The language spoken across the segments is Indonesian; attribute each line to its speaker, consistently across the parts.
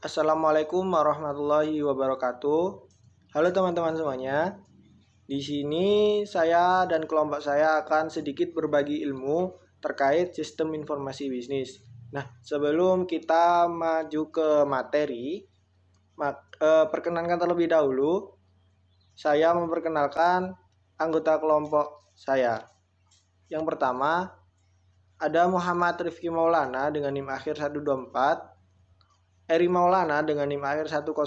Speaker 1: Assalamualaikum warahmatullahi wabarakatuh. Halo teman-teman semuanya. Di sini saya dan kelompok saya akan sedikit berbagi ilmu terkait sistem informasi bisnis. Nah, sebelum kita maju ke materi, perkenankan terlebih dahulu, saya memperkenalkan anggota kelompok saya. Yang pertama, ada Muhammad Rifki Maulana dengan NIM akhir 124, Eri Maulana dengan NIM akhir 106,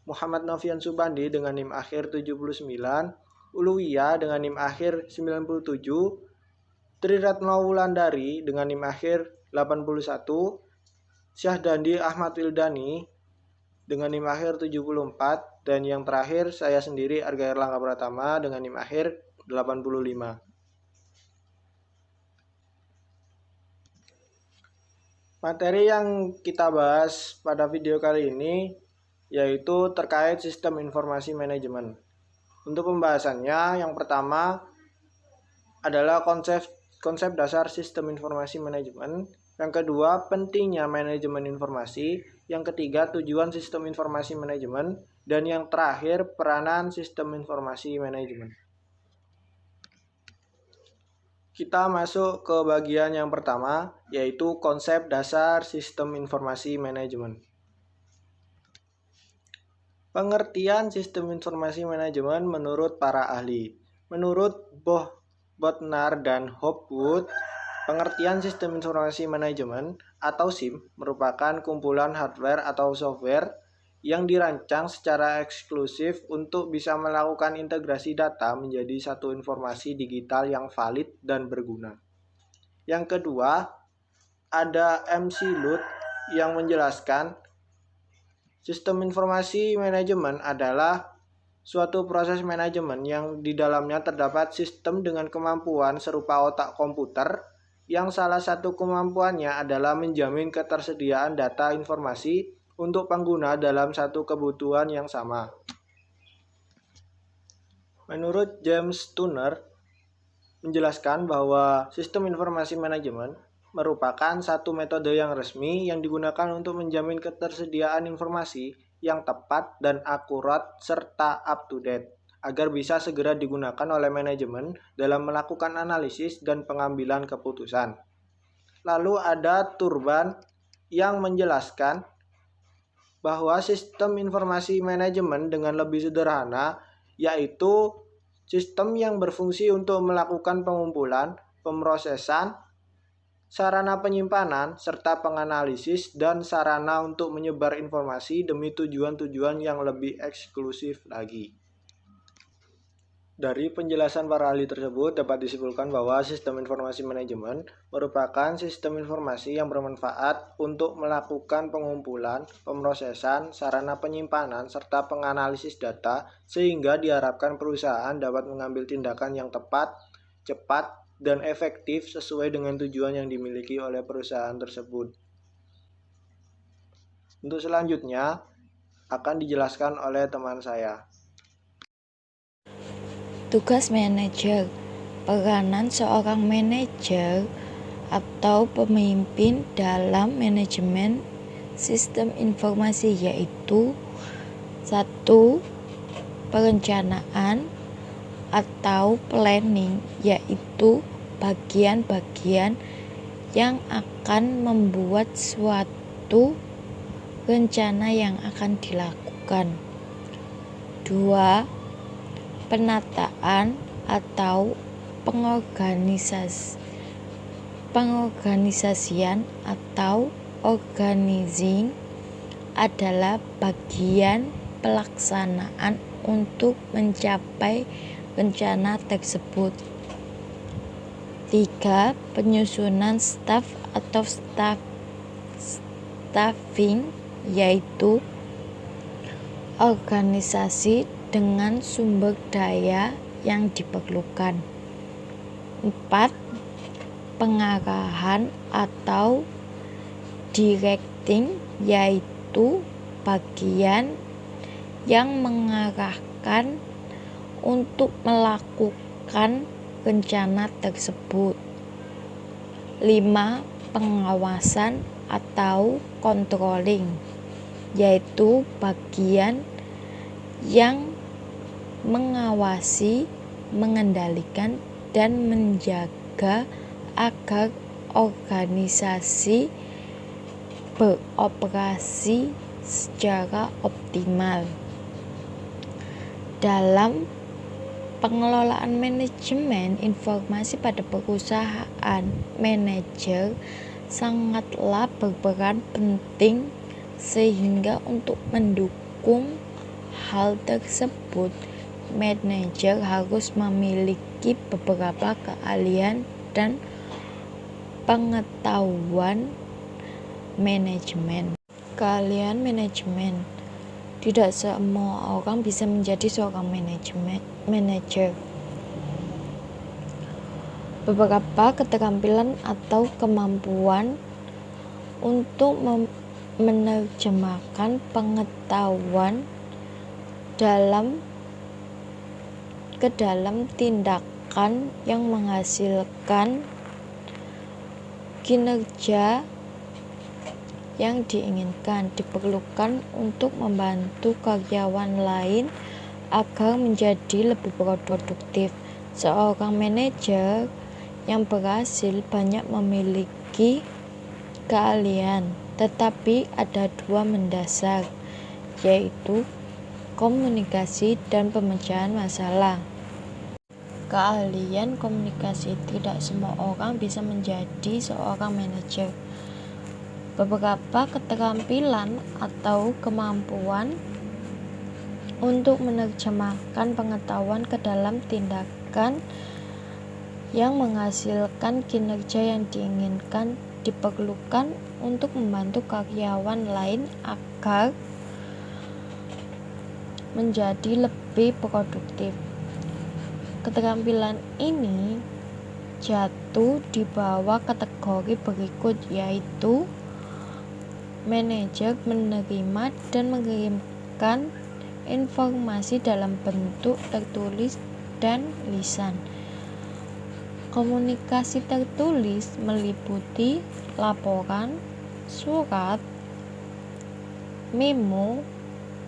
Speaker 1: Muhammad Novian Subandi dengan NIM akhir 79, Uluwiyah dengan NIM akhir 97, Triratno Wulandari dengan NIM akhir 81, Syahdandi Ahmad Wildani dengan NIM akhir 74, dan yang terakhir saya sendiri Arga Erlangga Pratama dengan NIM akhir 85. Materi yang kita bahas pada video kali ini yaitu terkait sistem informasi manajemen. Untuk pembahasannya, yang pertama adalah konsep dasar sistem informasi manajemen. Yang kedua, pentingnya manajemen informasi. Yang ketiga, tujuan sistem informasi manajemen. Dan yang terakhir, peranan sistem informasi manajemen. Kita masuk ke bagian yang pertama, yaitu konsep dasar sistem informasi manajemen. Pengertian sistem informasi manajemen menurut para ahli. Menurut Bothnar dan Hopwood, pengertian sistem informasi manajemen atau SIM merupakan kumpulan hardware atau software yang dirancang secara eksklusif untuk bisa melakukan integrasi data menjadi satu informasi digital yang valid dan berguna. Yang kedua, ada MC Lut yang menjelaskan sistem informasi manajemen adalah suatu proses manajemen yang di dalamnya terdapat sistem dengan kemampuan serupa otak komputer yang salah satu kemampuannya adalah menjamin ketersediaan data informasi untuk pengguna dalam satu kebutuhan yang sama. Menurut James Turner menjelaskan bahwa sistem informasi manajemen merupakan satu metode yang resmi yang digunakan untuk menjamin ketersediaan informasi yang tepat dan akurat serta up-to-date agar bisa segera digunakan oleh manajemen dalam melakukan analisis dan pengambilan keputusan. Lalu ada Turban yang menjelaskan bahwa sistem informasi manajemen dengan lebih sederhana yaitu sistem yang berfungsi untuk melakukan pengumpulan, pemrosesan, sarana penyimpanan, serta penganalisis, dan sarana untuk menyebar informasi demi tujuan-tujuan yang lebih eksklusif lagi. Dari penjelasan para ahli tersebut dapat disimpulkan bahwa sistem informasi manajemen merupakan sistem informasi yang bermanfaat untuk melakukan pengumpulan, pemrosesan, sarana penyimpanan, serta penganalisis data sehingga diharapkan perusahaan dapat mengambil tindakan yang tepat, cepat, dan efektif sesuai dengan tujuan yang dimiliki oleh perusahaan tersebut. Untuk selanjutnya akan dijelaskan oleh teman saya.
Speaker 2: Tugas manajer. Peranan seorang manajer atau pemimpin dalam manajemen sistem informasi yaitu 1. Perencanaan atau planning, yaitu bagian-bagian yang akan membuat suatu rencana yang akan dilakukan. 2. Penataan atau pengorganisasian atau organizing adalah bagian pelaksanaan untuk mencapai rencana tersebut. 3. Penyusunan staf atau staffing, yaitu organisasi dengan sumber daya yang diperlukan. 4. Pengarahan atau directing, yaitu bagian yang mengarahkan untuk melakukan rencana tersebut. 5. Pengawasan atau controlling, yaitu bagian yang mengawasi, mengendalikan, dan menjaga agar organisasi beroperasi secara optimal. Dalam pengelolaan manajemen informasi pada perusahaan, manajer sangatlah berperan penting, sehingga untuk mendukung hal tersebut, manajer harus memiliki beberapa keahlian dan pengetahuan manajemen. Keahlian manajemen. Tidak semua orang bisa menjadi seorang manajer. Beberapa keterampilan atau kemampuan untuk menerjemahkan pengetahuan ke dalam tindakan yang menghasilkan kinerja yang diinginkan diperlukan untuk membantu karyawan lain agar menjadi lebih produktif. Seorang manajer yang berhasil banyak memiliki keahlian, tetapi ada dua mendasar, yaitu komunikasi dan pemecahan masalah. Keahlian komunikasi. Tidak semua orang bisa menjadi seorang manajer. Beberapa keterampilan atau kemampuan untuk menerjemahkan pengetahuan ke dalam tindakan yang menghasilkan kinerja yang diinginkan diperlukan untuk membantu karyawan lain agar menjadi lebih produktif. Keterampilan ini jatuh di bawah kategori berikut, yaitu manajer menerima dan mengirimkan informasi dalam bentuk tertulis dan lisan. Komunikasi tertulis meliputi laporan, surat, memo,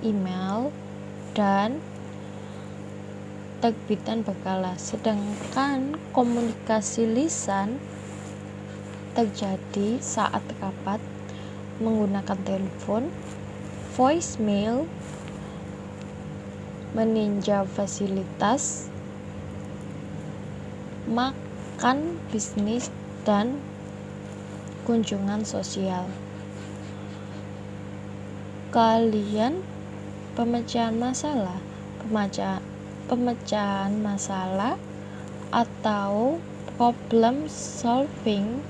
Speaker 2: email, dan terbitan berkala. Sedangkan komunikasi lisan terjadi saat rapat, menggunakan telepon, voicemail, meninjau fasilitas, makan bisnis, dan kunjungan sosial. Keahlian pemecahan masalah. Pemecahan masalah atau problem solving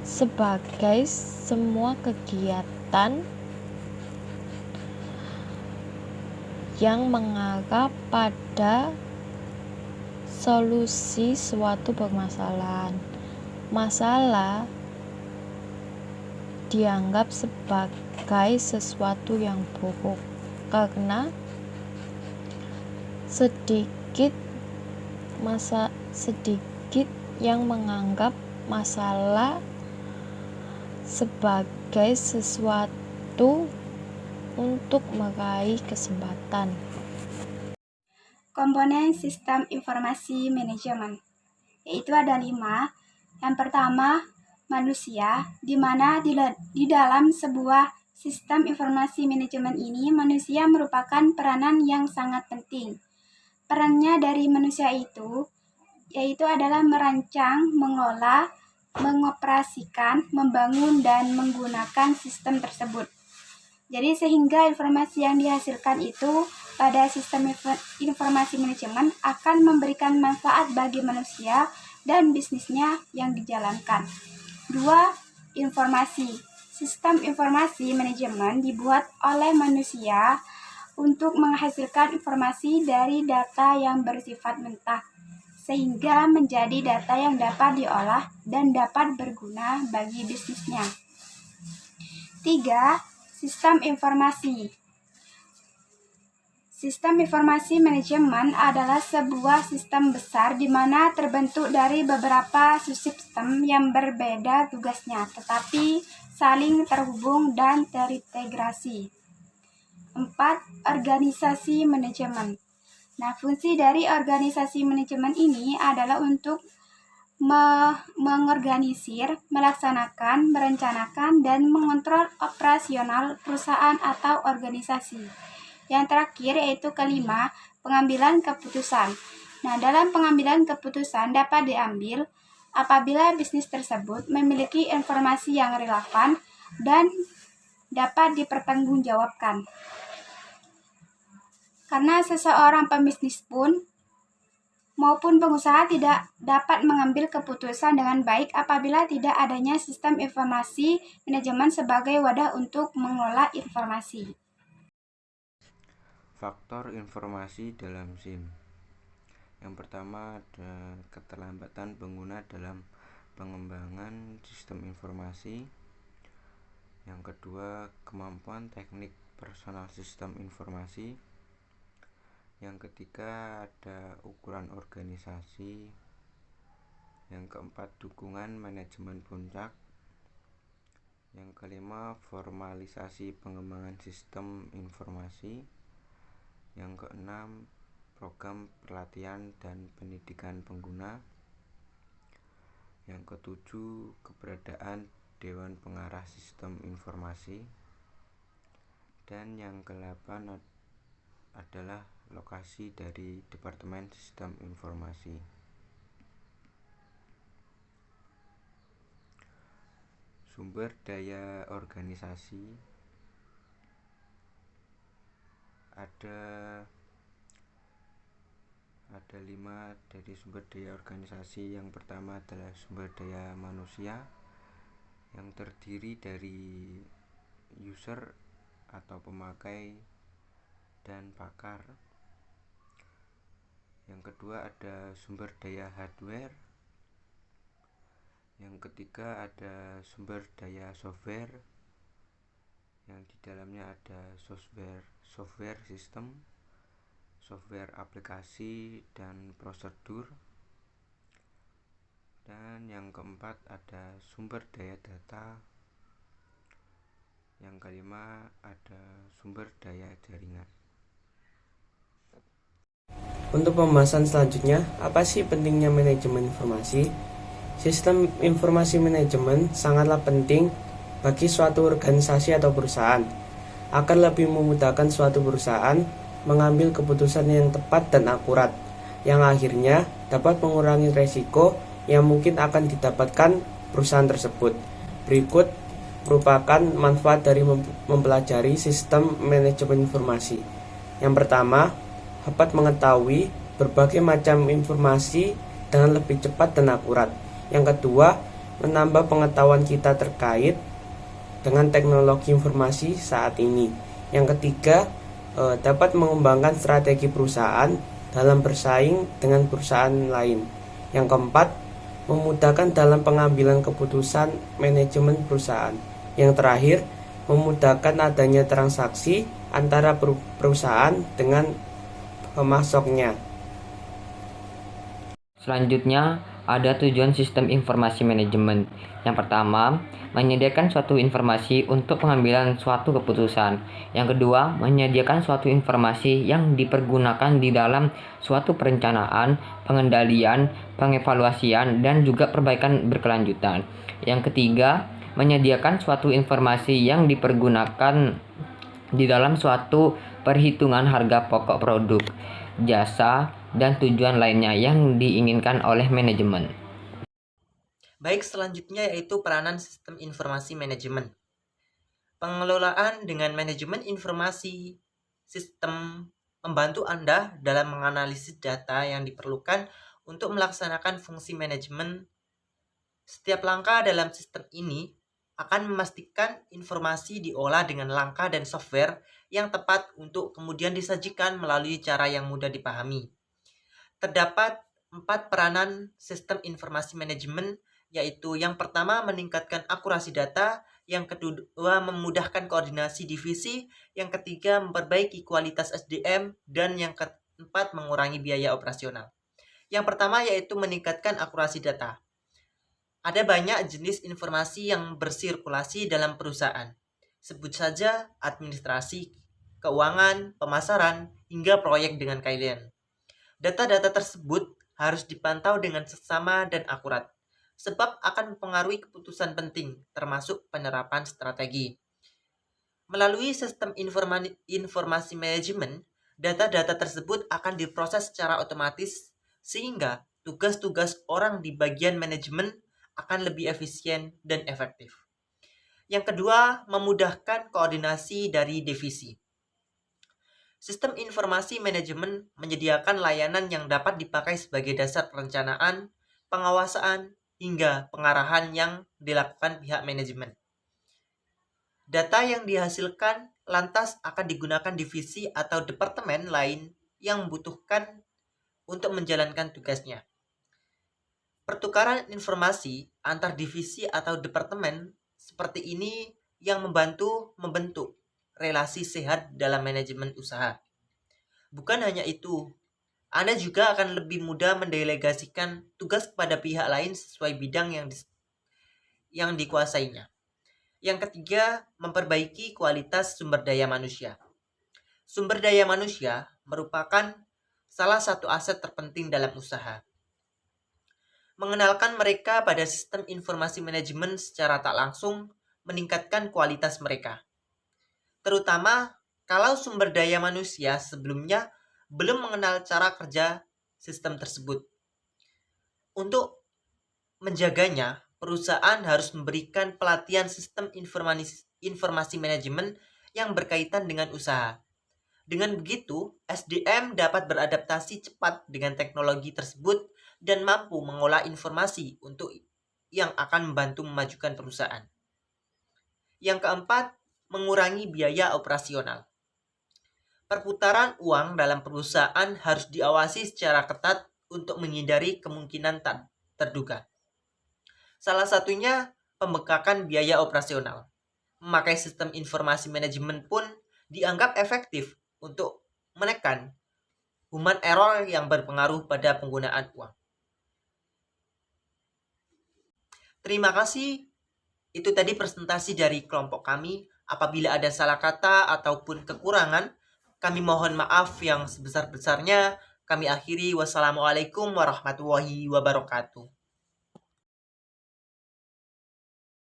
Speaker 2: sebagai semua kegiatan yang mengarah pada solusi suatu permasalahan. Masalah dianggap sebagai sesuatu yang buruk karena sedikit yang menganggap masalah sebagai sesuatu untuk meraih kesempatan.
Speaker 3: Komponen sistem informasi manajemen, yaitu ada 5. Yang pertama, manusia, di mana di dalam sebuah sistem informasi manajemen ini, manusia merupakan peranan yang sangat penting. Perannya dari manusia itu, yaitu adalah merancang, mengolah, mengoperasikan, membangun, dan menggunakan sistem tersebut. Jadi sehingga informasi yang dihasilkan itu pada sistem informasi manajemen akan memberikan manfaat bagi manusia dan bisnisnya yang dijalankan. 2. Informasi. Sistem informasi manajemen dibuat oleh manusia untuk menghasilkan informasi dari data yang bersifat mentah, sehingga menjadi data yang dapat diolah dan dapat berguna bagi bisnisnya. 3. Sistem informasi. Sistem informasi manajemen adalah sebuah sistem besar di mana terbentuk dari beberapa subsistem yang berbeda tugasnya, tetapi saling terhubung dan terintegrasi. 4. Organisasi manajemen. Nah, fungsi dari organisasi manajemen ini adalah untuk mengorganisir, melaksanakan, merencanakan, dan mengontrol operasional perusahaan atau organisasi. Yang terakhir yaitu kelima, pengambilan keputusan. Nah, dalam pengambilan keputusan dapat diambil apabila bisnis tersebut memiliki informasi yang relevan dan dapat dipertanggungjawabkan. Karena seseorang pembisnis pun maupun pengusaha tidak dapat mengambil keputusan dengan baik apabila tidak adanya sistem informasi manajemen sebagai wadah untuk mengelola informasi.
Speaker 4: Faktor informasi dalam SIM. Yang pertama ada keterlambatan pengguna dalam pengembangan sistem informasi. Yang kedua, kemampuan teknik personal sistem informasi. Yang ketiga, ada ukuran organisasi. Yang keempat, dukungan manajemen puncak. Yang kelima, formalisasi pengembangan sistem informasi. Yang keenam, program pelatihan dan pendidikan pengguna. Yang ketujuh, keberadaan Dewan Pengarah Sistem Informasi. Dan yang kedelapan adalah lokasi dari Departemen Sistem Informasi. Sumber daya organisasi ada 5 dari sumber daya organisasi. Yang pertama adalah sumber daya manusia yang terdiri dari user atau pemakai dan pakar. Yang kedua ada sumber daya hardware. Yang ketiga ada sumber daya software yang di dalamnya ada software sistem, software aplikasi dan prosedur. Dan yang keempat ada sumber daya data. Yang kelima ada sumber daya jaringan.
Speaker 5: Untuk pembahasan selanjutnya, apa sih pentingnya manajemen informasi? Sistem informasi manajemen sangatlah penting bagi suatu organisasi atau perusahaan, akan lebih memudahkan suatu perusahaan mengambil keputusan yang tepat dan akurat, yang akhirnya dapat mengurangi resiko yang mungkin akan didapatkan perusahaan tersebut. Berikut merupakan manfaat dari mempelajari sistem manajemen informasi. Yang pertama, dapat mengetahui berbagai macam informasi dengan lebih cepat dan akurat. Yang kedua, menambah pengetahuan kita terkait dengan teknologi informasi saat ini. Yang ketiga, dapat mengembangkan strategi perusahaan dalam bersaing dengan perusahaan lain. Yang keempat, memudahkan dalam pengambilan keputusan manajemen perusahaan. Yang terakhir, memudahkan adanya transaksi antara perusahaan dengan pemasoknya.
Speaker 6: Selanjutnya, ada tujuan sistem informasi manajemen. Yang pertama, menyediakan suatu informasi untuk pengambilan suatu keputusan. Yang kedua, menyediakan suatu informasi yang dipergunakan di dalam suatu perencanaan, pengendalian, pengevaluasian, dan juga perbaikan berkelanjutan. Yang ketiga, menyediakan suatu informasi yang dipergunakan di dalam suatu perhitungan harga pokok produk, jasa, dan tujuan lainnya yang diinginkan oleh manajemen.
Speaker 7: Baik, selanjutnya yaitu peranan sistem informasi manajemen. Pengelolaan dengan manajemen informasi sistem membantu Anda dalam menganalisis data yang diperlukan untuk melaksanakan fungsi manajemen. Setiap langkah dalam sistem ini akan memastikan informasi diolah dengan langkah dan software yang tepat untuk kemudian disajikan melalui cara yang mudah dipahami. Terdapat 4 peranan sistem informasi manajemen, yaitu yang pertama meningkatkan akurasi data, yang kedua memudahkan koordinasi divisi, yang ketiga memperbaiki kualitas SDM, dan yang keempat mengurangi biaya operasional. Yang pertama yaitu meningkatkan akurasi data. Ada banyak jenis informasi yang bersirkulasi dalam perusahaan. Sebut saja administrasi, keuangan, pemasaran, hingga proyek dengan kalian. Data-data tersebut harus dipantau dengan seksama dan akurat, sebab akan mempengaruhi keputusan penting, termasuk penerapan strategi. Melalui sistem informasi manajemen, data-data tersebut akan diproses secara otomatis, sehingga tugas-tugas orang di bagian manajemen akan lebih efisien dan efektif. Yang kedua, memudahkan koordinasi dari divisi. Sistem informasi manajemen menyediakan layanan yang dapat dipakai sebagai dasar perencanaan, pengawasan, hingga pengarahan yang dilakukan pihak manajemen. Data yang dihasilkan lantas akan digunakan divisi atau departemen lain yang membutuhkan untuk menjalankan tugasnya. Pertukaran informasi antar divisi atau departemen seperti ini yang membantu membentuk relasi sehat dalam manajemen usaha. Bukan hanya itu, Anda juga akan lebih mudah mendelegasikan tugas kepada pihak lain sesuai bidang yang dikuasainya. Yang ketiga, memperbaiki kualitas sumber daya manusia. Sumber daya manusia merupakan salah satu aset terpenting dalam usaha. Mengenalkan mereka pada sistem informasi manajemen secara tak langsung meningkatkan kualitas mereka. Terutama kalau sumber daya manusia sebelumnya belum mengenal cara kerja sistem tersebut. Untuk menjaganya, perusahaan harus memberikan pelatihan sistem informasi manajemen yang berkaitan dengan usaha. Dengan begitu, SDM dapat beradaptasi cepat dengan teknologi tersebut dan mampu mengolah informasi untuk yang akan membantu memajukan perusahaan. Yang keempat, mengurangi biaya operasional. Perputaran uang dalam perusahaan harus diawasi secara ketat untuk menghindari kemungkinan tak terduga. Salah satunya pembengkakan biaya operasional. Memakai sistem informasi manajemen pun dianggap efektif untuk menekan human error yang berpengaruh pada penggunaan uang. Terima kasih. Itu tadi presentasi dari kelompok kami. Apabila ada salah kata ataupun kekurangan, kami mohon maaf yang sebesar-besarnya. Kami akhiri. Wassalamualaikum warahmatullahi wabarakatuh.